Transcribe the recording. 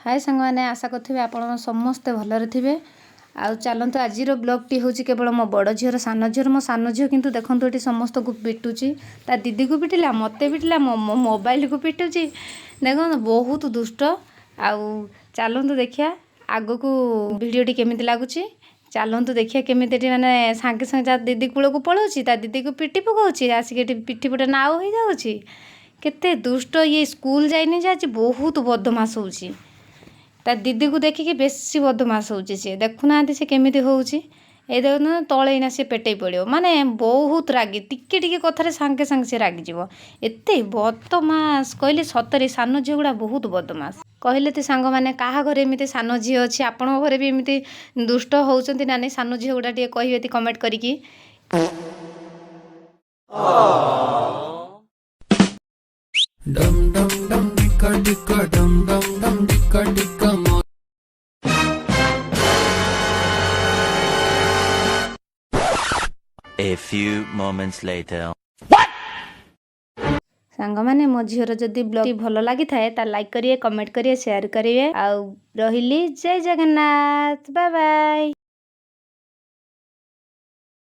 हाय सांग मैंने आशा करें आप समस्ते भलरे थे। आउ चलते आज ब्लॉगटी हूँ केवल मो बड़ झीर सान झीर मो सान झील कितु देखो ये समस्त को पिटुची ता दीदी को पिटिला मत पिटिला मो मोबाइल को पिटुची देखो बहुत दुष्ट। आउ चलतु देखिया आग को भिडटी केमी लगुच चलतु देखिए केमी माने सांगे सांगे दीदी कूल को पलाऊँच ता दीदी को पिटी पकाऊँच आसिक पिठी पटे नाव हो जाऊँगी केते दुष्ट ये स्कूल जाइनी जे आज बहुत बदमाश होउची ता दीदी को देखिकी बेसी बदमाश होउची सी देखुना से केमिति होउची ए देखुना तले सी पेटे पड़ो माने बहुत रागी टिके टिके कथार सांगे सांगे से रागी जीव एते बदमाश कहले सतरे सान झी गुड़ा बहुत बदमाश कहले तो सांग मैंने क्या घरे एमती सान झी अच्छी आपण घरे भी एमती दुष्ट होउचंती ना नहीं सान झी गुड़ा टे कहिबे कमेंट करिकी। डम डम डम डिक्का डिक्का डम डम डम डिक्का डिक्का A few moments later. सांग माने मो झीर जदि ब्लॉग भल लगी थाए ता लाइक करिए कमेंट करिए शेयर करिए आउ रहिली जय जगन्नाथ बाय बाय।